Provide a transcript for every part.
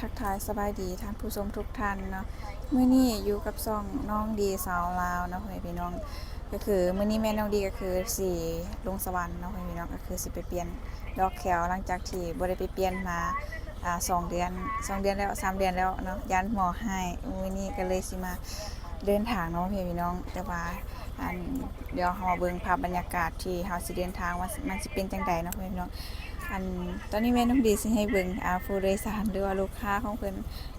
ทักทายสบายดีท่านผู้ชมทุกท่านเนาะมื้อนี้อยู่กับซ่องน้องดีสาวลาวเนาะพี่น้องก็คือมื้อนี้แม่น้องดีก็คือสิลงสวรรค์เนาะพี่น้องก็คือสิไปเปลี่ยนดอกแขวหลังจากที่บ่ได้ไปเปลี่ยนมา2 เดือนแล้ว3 เดือนแล้วเนาะยันหมอให้มื้อนี้ก็เลยสิมาเดินทางเนาะพี่น้องแต่ว่าเดี๋ยวเฮามาเบิ่งภาพบรรยากาศที่เฮาสิเดินทางว่ามันสิเป็นจังไดเนาะพี่น้องตอนนี้แม่น้องดีสิให้เบิ่งผู้โดยสารหรือว่าลูกค้าของเพิ่น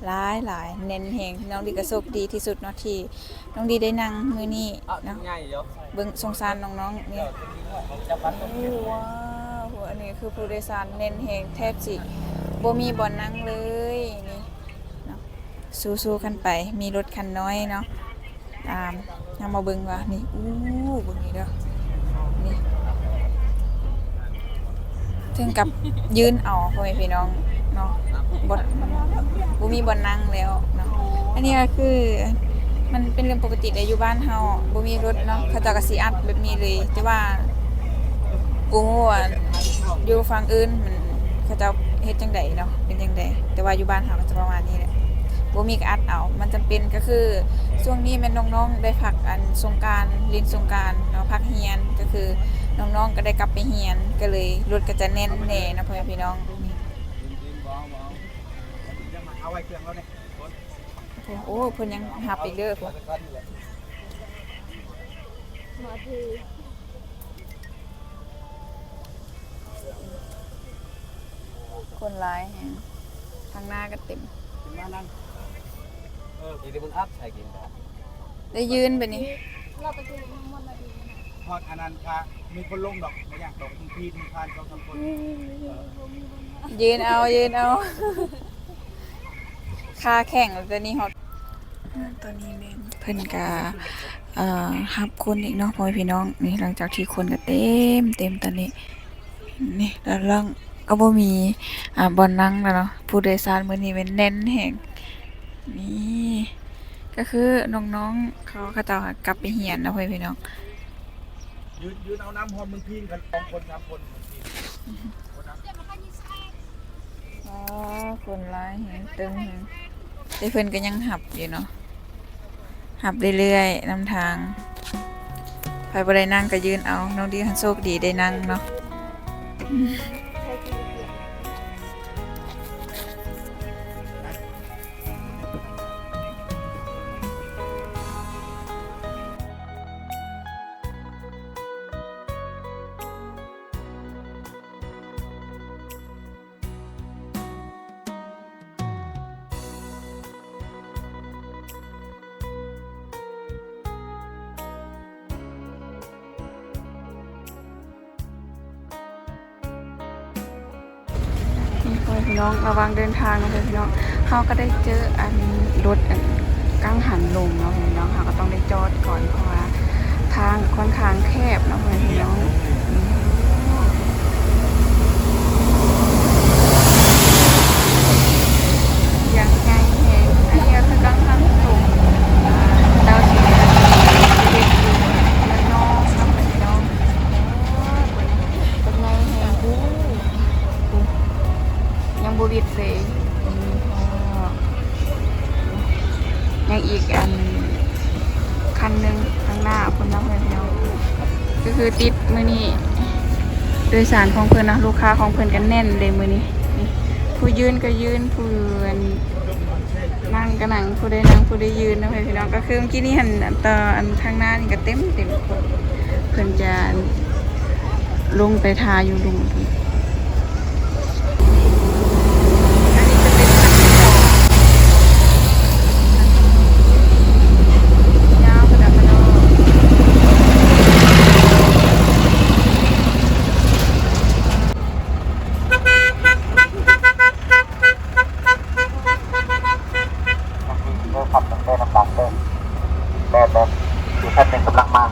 หลายเน้นแฮงน้องดีก็โชคดีที่สุดเนาะที่น้องดีได้นั่งมื้อนี้เนาะเบิ่งสงสารน้องๆนี่ว้าวอันนี้คือผู้โดยสารเน้นแฮงแทบสิบ่มีบ่อนนั่งเลยนี่เนาะสู้ๆกันไปมีรถคันน้อยเนาะนำมาเบิ่งว่านี่เบิ่งนี่เด้อนี่ถึงกับยืนเอาพ่อแม่พี่น้องเนาะบ่มีบ่อนนั่งแล้วเนาะอันนี้ก็คือมันเป็นเรื่องปกติเลยอยู่บ้านเฮาบ่มีรถเนาะเขาเจ้าก็สิอัดแบบนี้เลยแต่ว่าบ่ฮู้ว่าอยู่ฝั่งอื่นมันเขาเจ้าเฮ็ดจังไดเนาะเป็นจังไดแต่ว่าอยู่บ้านเฮาก็จะประมาณนี้แหละบ่มีก็อัดเอามันจำเป็นก็คือช่วงนี้แม่น้องๆได้พักสงกรานต์เรียนสงกรานต์เนาะพักเรียนก็คือน้องๆก็ได้กลับไปเรียนก็เลยรถก็จะแน่นแน่นะพ่อแม่พี่น้องเอาไว้เครื่องแล้วนี่โอ้เพิ่นยังหับอีกเด้อพุ่นมาทีคนหลายแฮงทางหน้าก็เต็มมานั่งอีที่มึงอัพใส่กินได้ยืนไปนี่เราไปกินน้ำมันมาดีทอดอนันต์ค่ะมีคนลงดอกไม่อยากดอกพีนทาน2-3คนยืนเอาค่าแข่งตอนนี้ฮอตตอนนี้แม่เพิ่นก็ฮับคนอีกเนาะพ่อพี่น้องนี่หลังจากที่คนก็เต็มตอนนี้นี่แล้วลังก็บ่มีบ่อนนั่งแล้วเนาะผู้โดยสารมื้อนี้เป็นแน่นแฮงนี่ก็คือน้องๆเขาเจ้ากลับไปเรียนนะพ่อพี่น้องยืนเอาน้ำฮอนมึงพีนกัน2 คน3 คนคนหลายแฮงตึงแฮงแต่เพิ่นก็ยังหับอยู่เนาะหับเรื่อยๆนำทางใครบ่ได้นั่งก็ยืนเอาน้องดีโชคดีได้นั่งเนาะพี่น้องระวังเดินทางนะพี่น้องเขาก็ได้เจอรถกังหันลมเนาะพี่น้องเขาก็ต้องได้จอดก่อนเพราะว่าทางค่อนข้างแคบเนาะพี่น้องยังไงแฮงอันนี้คือกังหันลมดาวสีเด็กแล้วน้องเนาะพี่น้องเป็นไงแฮงยังบูบิดเลยยังอีกคันหนึ่งข้างหน้าคนนักเรียนก็คือติดมือนี้โดยสารของเพื่อนนะลูกค้าของเพื่อนกันแน่นเลยมือนี้ผู้ยืนก็ยืนผู้นั่งก็นั่งผู้ได้นั่งผู้ได้ยืนนะพี่น้องก็คือเมื่อกี้นี่หันตอนข้างหน้านี่ก็เต็มคนเพื่อนจะลงไปทาอยู่ลุงอยู่ชั้น 1กำลังมา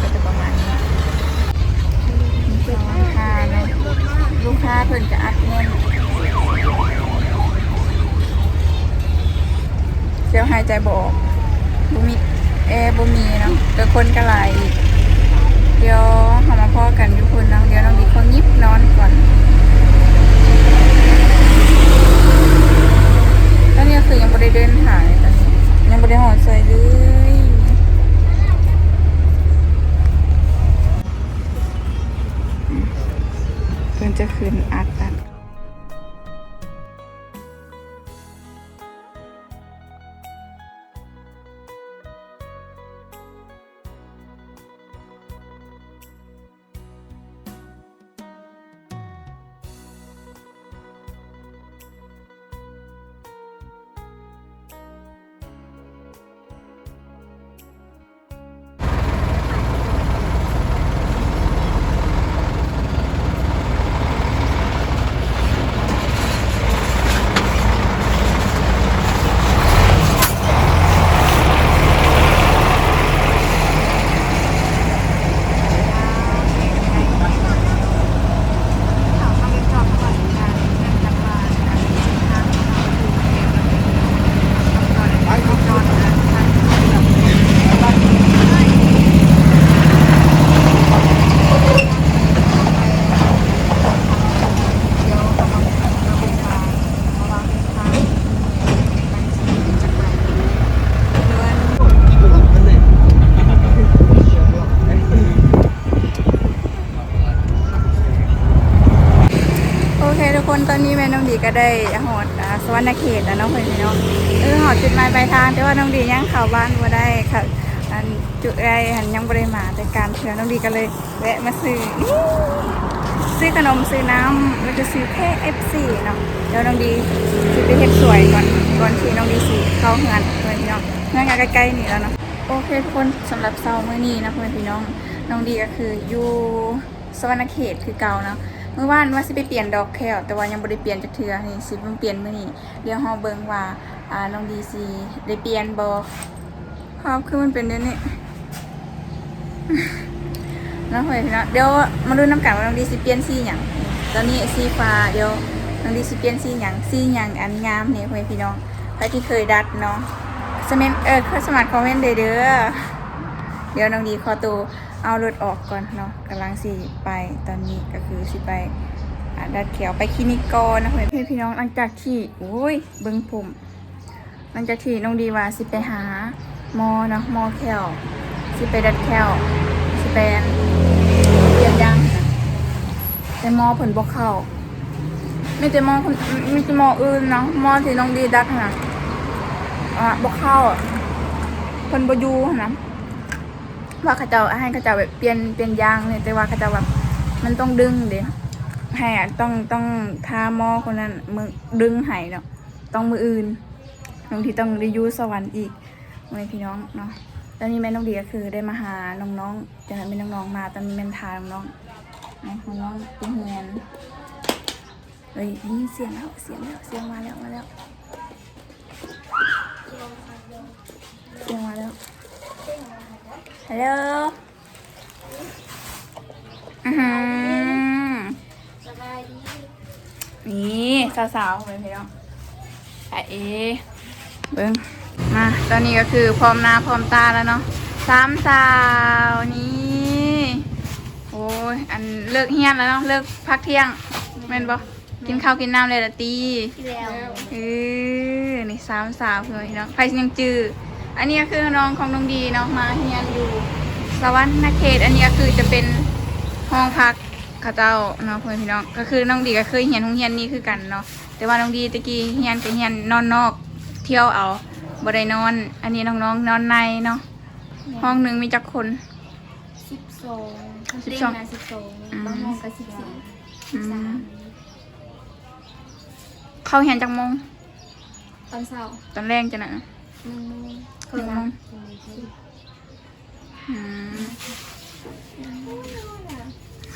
ก็จะประมาณนี้ลูกค้าเนาะลูกค้าเพิ่นจะอัดเงินเสียวหายใจบ่ออกบ่มีแอร์บ่มีเนาะแต่คนก็หลายเดี๋ยวเฮามาพ้อกันทุกคนเนาะเดี๋ยวน้องดีขอยิบนอนก่อน พิ่นจะขึ้นอัดกัน โอเคทุกคนตอนนี้แม่น้องดีก็ได้หอดสวรรณเขตแล้วเนาะเพื่อนพี่น้องหอดจุดหมายปลายทางแต่ว่าน้องดียังเข้าบ้านบ่ได้ค่ะอันจุดใดหันยังบ่ได้มาแต่การเถื่อน้องดีก็เลยแวะมาซื้อขนมซื้อน้ำแล้วจะซื้อแค่ FC เนาะเดี๋ยวน้องดีสิไปเฮ็ดสวยก่อนที่น้องดีสิเข้าเฮือนเพื่อนพี่น้องเฮือนก็ใกล้ๆนี่แล้วเนาะโอเคทุกคนสำหรับเช้ามื้อนี้นะเพื่อนพี่น้องน้องดีก็คืออยู่สวรรณเขตคือเก่าเนาะเมื่อวานว่าสิไปเปลี่ยนดอกแก้วแต่ว่ายังบ่ได้เปลี่ยนจักเทื่อนี่สิเพิ่งเปลี่ยนมื้อนี้เดี๋ยวเฮาเบิ่งว่าน้องดีสิได้เปลี่ยนบ่เพราะคือมันเป็นเดี๋ยวนี้ แล้วเฮ้ยพี่น้องเดี๋ยวมาดูน้ำกันว่าน้องดีสิเปลี่ยนสีหยังตอนนี้สีฟ้าเดี๋ยวน้องดีสิเปลี่ยนสีหยังอันงามนี่เฮ้ยพี่น้องใครที่เคยดัดเนาะสมัครสมัครคอมเมนต์เด้อเดี๋ยวน้องดีขอตัวเอารถออกก่อนเนาะกำลังสิไปตอนนี้ก็คือสิไปดัดแขวไปคลินิกก่อนนะเพื่อนพี่น้องหลังจากที่โอ้ยเบิ้งผมหลังจากที่น้องดีว่าสิไปหาหมอเนาะหมอแขวสิไปดัดแขวสิไปเปลี่ยนยางนะแต่หมอผลบอกเข้าไม่แต่หมออื่นเนาะหมอที่น้องดีดัดนะบอกเข้าผลบอยู่นะว่าเขาเจ้าให้เขาเจ้าแบบเปลี่ยนยางเนี่ยแต่ว่าเขาเจ้าแบบมันต้องดึงเดี๋ยวให้ต้องทาหมอคนนั้นมือดึงให้เนาะต้องมืออื่นบางทีต้องได้ยูสวรรค์อีกไม่พี่น้องเนาะตอนนี้แม่น้องดีก็คือได้มาหาน้องๆจากนั้นเป็นน้องๆมาตอนนี้แม่ทาน้องเป็นเฮียนเฮ้ยได้ยินเสียงมาแล้วเสียงมาแล้วฮัลโหลสบายดี นี่สาวๆเลยพี่น้องเอ๊ะเบิ้งมาตอนนี้ก็คือพร้อมหน้าพร้อมตาแล้วเนาะสามสาวนี่โอ้ยอันเลิกเฮียนแล้วเนาะเลิกพักเที่ยงแม่นบ่กินข้าวกินน้ำเลยละตี ที่แล้ว นี่สามสาวเพื่อนพี่น้องใครยังจื้ออันนี้ก็คือน้องของน้องดีเนาะมาเฮียนอยู่สวรรณเขตอันนี้ก็คือจะเป็นห้องพักข้าเจ้าเนาะเพื่อนพี่น้องก็คือน้องดีก็เคยเฮียนโรงเรียนนี้คือกันเนาะแต่ว่าน้องดีตะกี้เฮียนก็เฮียนนอนนอกเที่ยวเอาบ่ได้นอนอันนี้น้องๆนอนในเนาะห้องหนึ่งมีจักคน 12เต็มนะ12บางห้องก็14 เข้าเฮียนจักโมง ตอนเช้า ตอนแรงจะน่ะ 1 โมง 1 โมง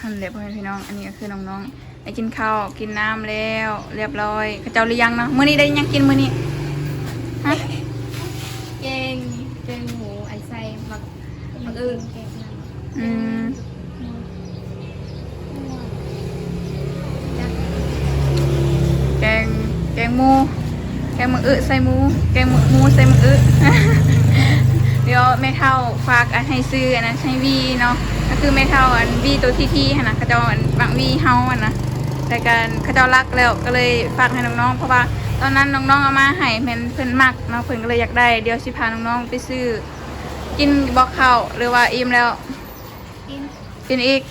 ฮันเด็กพ่อแม่พี่น้องอันนี้ก็คือน้องๆได้กินข้าวกินน้ำแล้วเรียบร้อยข้าเจ้าหรือยังเนาะมื้อนี้ได้ยังกินมื้อนี้ฮะ แกงหมูไอ้ไส้มักอื่นแกงนั่น อืมแกงหมูใส่หมูแกงหมูใส่มือ เดี๋ยวแม่เฒ่าฝากอันให้ซื้ออันนั้นใช้วีเนาะก็คือแม่เฒ่าอันวีตัวที่หั่นน่ะเขาเจ้าอันบางวีเฮาอันนะแต่การเขาเจ้ารักแล้วก็เลยฝากให้น้องๆเพราะว่าตอนนั้นน้องๆเอามาให้เพิ่นมักเนาะเพิ่นก็เลยอยากได้เดี๋ยวสิพาน้องๆไปซื้อกินบ่ข้าวหรือว่าอิ่มแล้ว กิน กินอีก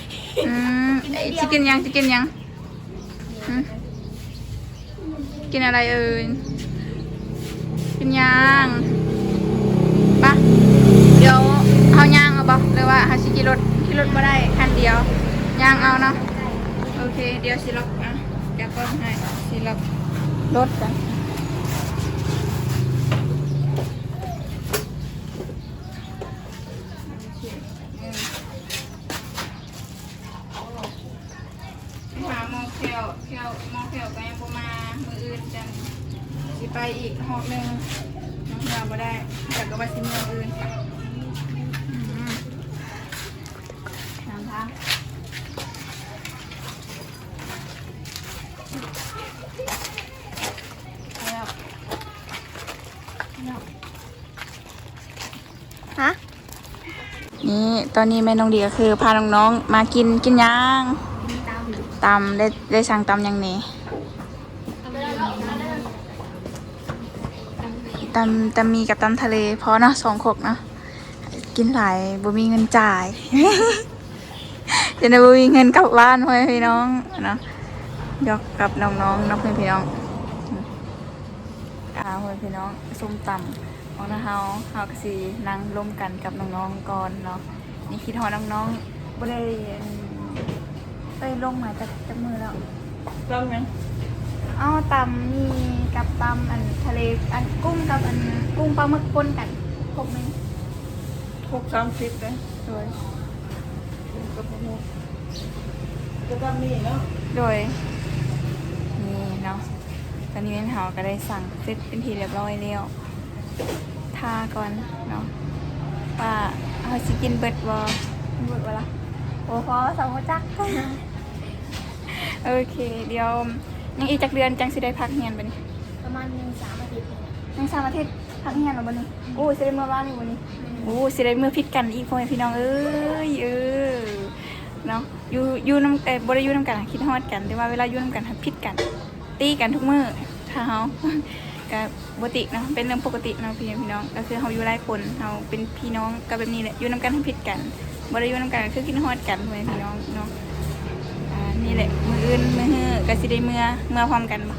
สิกินยัง ก หึกินอะไรเอ่ยกินย่างปะเดี๋ยวเอาย่างเอาบ่หรือว่าหาสิขี่รถมาได้คันเดียวย่างเอาเนาะโอเคเดี๋ยวสิล็อกอ่ะเดี๋ยวก็ให้สิล็อกรถกันหาหมอแควหมอแควก็ยังบ่มามืออื่นจังสิไปอีกหอบหนึ่งน้องยาบ่ได้แต่ก็ว่าสิมืออื่นทางแล้วฮะนี่ตอนนี้แม่น้องดีก็คือพาน้องๆมากินย่างตำได้สั่งตำยังนี่ตำมีกับตำทะเลเพราะเนาะ2 ครกเนาะกินหลายบ่มีเงินจ่าย จะได้บ่มีเงินกลับบ้านพ่อแม่พี่น้องเนาะยกกับน้องๆน้องพี่น้องพ่อแม่พี่น้องส้มตำของเฮาก็สินั่งร่วมกันกับน้องๆก่อนเนาะนี่คิดฮอดน้องๆบ่ได้ไปลงมาจากมือแล้วลงยังเอาตำมีกับตำอันทะเลอันกุ้งกับอันกุ้งปลาหมึกปนกันครบมั้ย30เลยโดยจะทำนี่เนาะ โดยนี่เนาะตอนนี้แม่เฮาก็ได้สั่งเสร็จเป็นทีเรียบร้อยแล้วทาก่อนเนาะว่าเฮาสิกินเบิดบ่ล่ะโอ้พอสาวจัก โอเคเดี๋ยวยังอีกจักเดือนจังสิได้พักเรียนบัดนี้ ประมาณ3 อาทิตย์ ยัง3 อาทิตย์พักเรียนแล้วบัดนี้โอ้สิได้มื้อบ้านนี่บัดนี้โอ้สิได้มื้อผิดกันอีกพ่อแม่พี่น้องเอ้ยเนาะอยู่นำบ่ได้อยู่นำกันคิดฮอดกันแต่ว่าเวลาอยู่นำกันผิดกันตีกันทุกมื้อถ้าเฮา ก็ปกติเนาะเป็นเรื่องปกติเนาะพี่น้องก็คือเฮาอยู่หลายคนเฮาเป็นพี่น้องก็แบบนี้แหละอยู่นำกันให้ผิดกันบ่ได้อยู่นำกันก็คือคิดฮอดกันพ่อแม่พี่น้องเนาะนี่แหละมื้ออื่นมื้อฮื้อก็สิได้เมื่อพร้อมกันบ่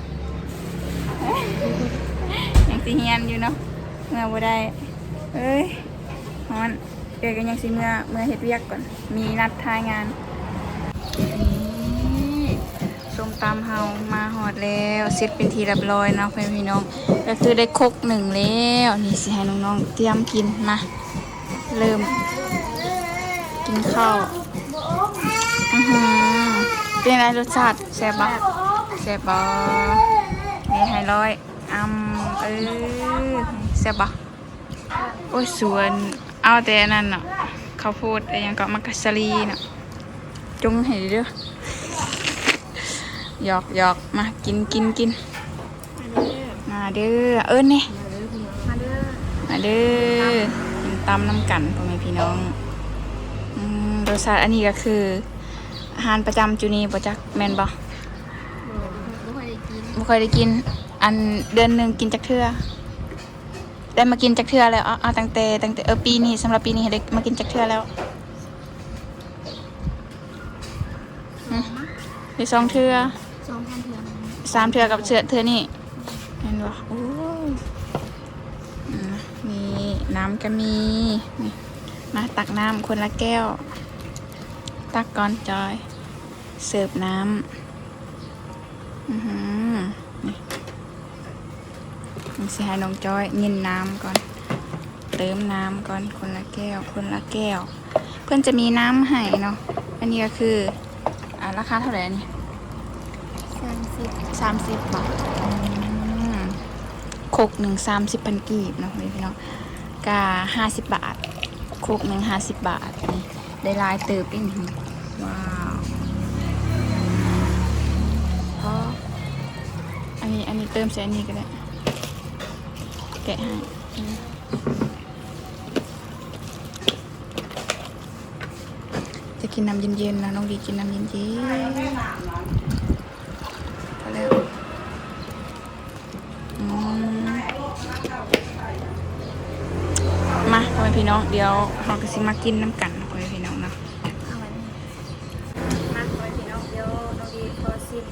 ยังสิเฮียนอยู่เนาะเมื่อบ่ได้เอ้ยฮ้อนก็ยังสิเมื่อเฮ็ดเวียกก่อนมีนัดทายงานส้มตำเฮามาฮอดแล้วเสร็จเป็นทีเรียบร้อยเนาะพี่น้องก็คือได้ครก1แล้วนี่สิให้น้องๆเตรียมกินมาเริ่มกินข้าวเป็นไงรสชาติแซ่บบ่นี่ให้ร้อยแซ่บบ่โอ้ยสวนเอาแต่นั่นเนาะข้าวโพดอะไรอย่างก็มักกะสลีเนาะจงให้เด้อหยอกมากินมาเด้อนี่มาเด้อกินตำน้ำกันพ่อแม่พี่น้องรสชาติอันนี้ก็คืออาหารประจำจุนีบ่จักแม่นบ่บ่ค่อยได้กินอันเดือนหนึงกินจักเทื่อได้มากินจักเทื่อแล้วเอาตั้งแต่ปีนี้สำหรับปีนี้ได้มากินจักเทื่อแล้วได้2 เทื่อ 2,000 เทื่อ 3 เทื่อกับเทื่อนี่เห็นบ่โอ้ยมีน้ำก็มีนี่มาตักน้ำคนละแก้วตักก่อนจอยเสิร์ฟน้ำนี่สิให้น้องจอยเงินน้ำก่อนเติมน้ำก่อนคนละแก้วเพื่อนจะมีน้ำให้เนาะอันนี้ก็คือราคาเท่าไหร่นี่30 บาทโคก1 30,000 กีบเนาะพี่น้องกา50 บาทโคก1 50 บาทนี่ได้ลายเติบอีกว้าวพออันนี้เติมใส่อันนี้ก็ได้แกะให้จะกินน้ำเย็นๆนะน้องดีกินน้ำเย็นๆพอแล้วมาพ่อแม่พี่น้องเดี๋ยวเราก็สิมากินน้ำกันพ่อแม่พี่น้องเนาะมาพ่อแม่พี่น้องเดี๋ยวน้องดีขอชิม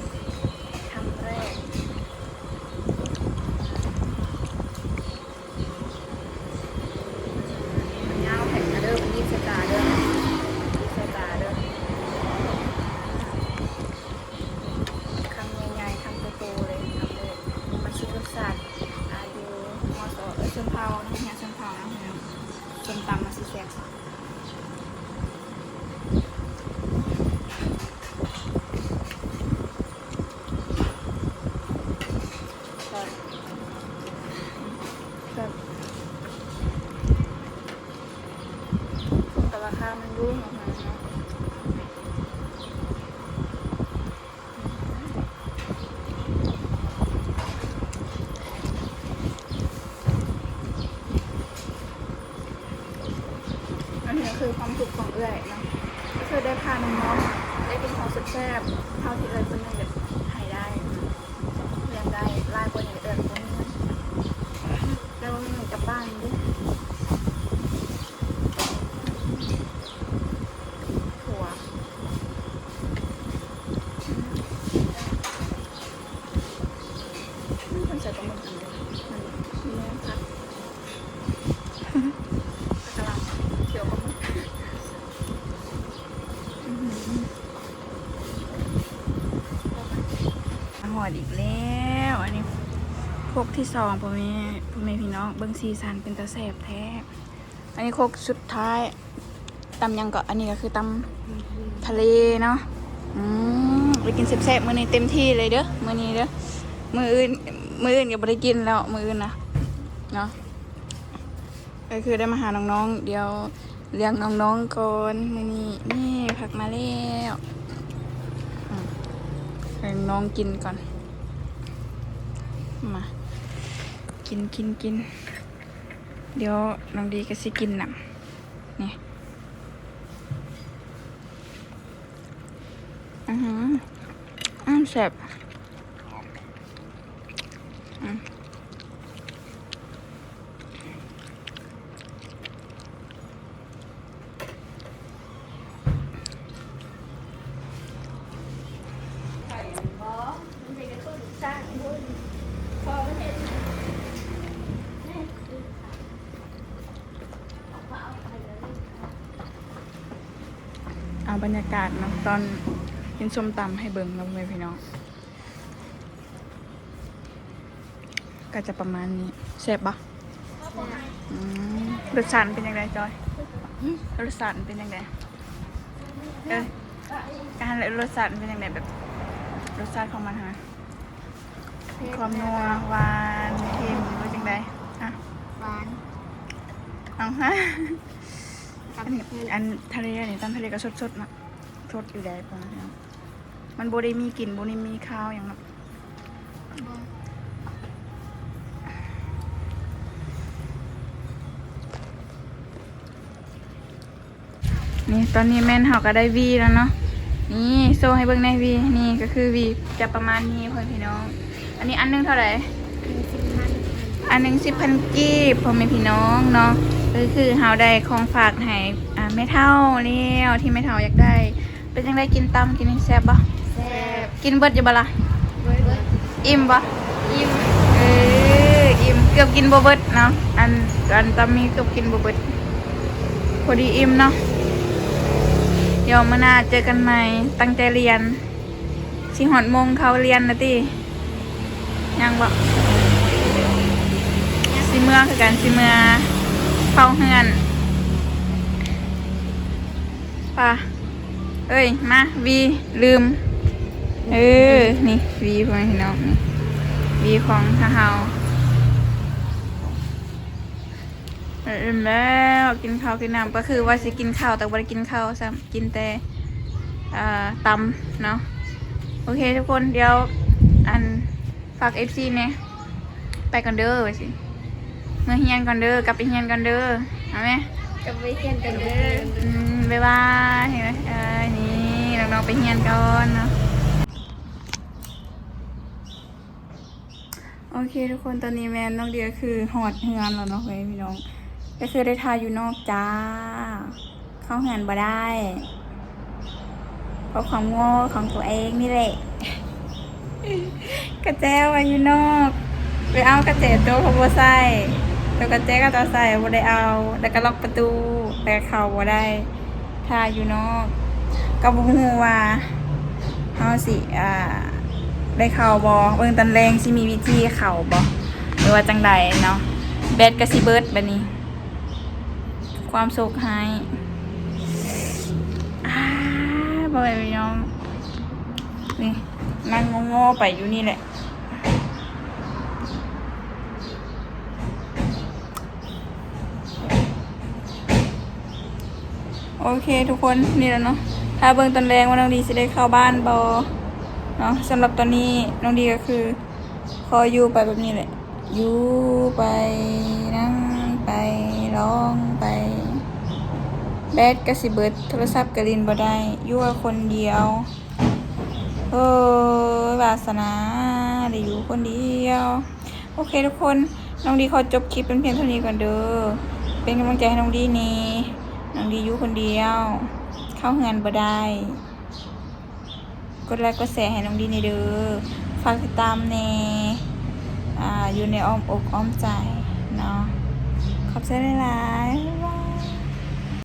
รู้ออกมาเนาะอันนี้คือความสุขของเอื้อยเนาะก็คือได้พาน้องๆได้กินของสุดแซ่บเท่าที่เอื้อยคนหนึงแบบให้ได้เรียนได้ไล่คนอย่างเอื้อยคนนี้แล้วมีหนูกลับบ้านดิถั่วมันใส่ปลาหมึกอันเดียวมันมีแม่พักกระหล่ำเขียวปลาหมึกหอดอีกแล้วอันนี้โคกที่สองพ่อแม่พี่น้องเบิ้งซีซันเป็นตะแสบแท้อันนี้โคกสุดท้ายตำยังก็อันนี้ก็คือตำทะเลเนาะไปกินแซ่บๆมื้อนี้เต็มที่เลยเด้อมื้อนี้เด้อมื้ออื่นก็บ่ได้กินแล้วมื้ออื่นนะเนาะก็คือได้มาหาน้องๆเดี๋ยวเลี้ยงน้องๆก่อนมื้อนี้นี่ผักมาแล้วให้น้องกินก่อนมากินเดี๋ยวน้องดีก็สิกินน่ะนี่แซ่บเอาบรรยากาศเนาะตอนกินส้มตำให้เบิ่งเราเลยพี่น้องก็จะประมาณนี้แซ่บปะรสชาติเป็นยังไงจอยรสชาติเป็นยังไงการรสชาติเป็นยังไงแบบรสชาติของมันฮะความนัวหวานเค็มหรือจังไดอ่ะ หวาน เอาฮะอันทะเลนี่ตามทะเลก็สดๆนะสดอยู่ได้ประมาณนี้มันโบได้มีกลิ่นโบได้มีข้าวอย่างนั้นนี่ตอนนี้แม่นเฮาก็ได้วีแล้วเนาะนี่โซ่ให้เบิ่งในวีนี่ก็คือวีจะประมาณนี้พ่อพี่น้องอันนี้อันนึงเท่าไหร่อันนึง10,000 กีบพ่อแม่พี่น้องเนาะก็คือเฮาได้ของฝากให้แม่เฒ่าแล้วที่แม่เฒ่าอยากได้เป็นจังไดกินตำกินแซ่บบ่ แซ่บ กินเบิดอยู่บ่ล่ะ เบิด อิ่มบ่ อิ่ม อิ่มเกือบกินบ่เบิดเนาะอันตำมีเกือบกินบ่เบิดพอดีอิ่มเนาะเดี๋ยวมื้อหน้าเจอกันใหม่ตั้งใจเรียนสิฮอดโมงเข้าเรียนนะติยังบ่สิเมื่อคือกันสิเมื่อเข้าเฮือนป่ะเอ้ยมาวีลืมนี่วีของพี่น้องนี่วีของทหารแล้วกินข้าวกินน้ำก็คือว่าสิกินข้าวแต่ว่ากินข้าวซ้ำกินแต่ตำเนาะโอเคทุกคนเดี๋ยวฝาก FC เนี่ยไปกันเด้อไปสิเมื่อเฮียนกันเด้อกลับไปเฮียนกันเด้อเอาไหม กับไปเฮียนกันเด้อ บ๊ายบายเห็นไหมนี่น้องๆไปเฮียนก่อนเนาะโอเคทุกคนตอนนี้แม่น้องเดียคือหอดเฮือนแล้วเนาะพี่น้องก็คือได้ทายอยู่นอกจ้าเข้าเฮือนบ่ได้เพราะความโง่ของตัวเองนี่แหละ กระแจไว้อยู่นอกไปเอากระแจตัวเขาบ่ใส่ตัวกระแจก็ตัวใส่บ่ได้เอาแล้วก็ล็อกประตูแต่เข้าบ่ได้ทายอยู่นอกก็บ่ฮู้ว่าเฮาสิได้เข้าบ่เบิ่งตอนแรงสิมีวิธีเข้าบ่หรือว่าจังใดเนาะแบตก็สิเบิดบัดนี้ความสุขหายบ่ไปพี่น้องนี่นั่งโง่ๆไปอยู่นี่แหละโอ โอเคทุกคนนี่แหล้วเนาะถ้าเบิ่งตอนแรงว่าน้องดีสิได้เข้าบ้านบ่เนาะสำหรับตอนนี้น้องดีก็คือขออยู่ไปแบบนี้แหละอยู่ไปนั่งไปร้องไปแบดก็สิเบิดโทรศัพท์ก็ลินบ่ได้อยู่กับคนเดียวโอ้ยวาสนาได้อยู่คนเดียวโอเคทุกคนน้องดีขอจบคลิปเป็นเพียงเท่านี้ก่อนเด้อเป็นกำลังใจให้น้องดีนี่น้องดีอยู่คนเดียวเข้าเฮือนบ่ได้กดไลค์กดแชร์ให้น้องดีนี่เด้อฝากติดตามแน่อยู่ในอ้อมอกอ้อมใจเนาะขอบใจหลายๆ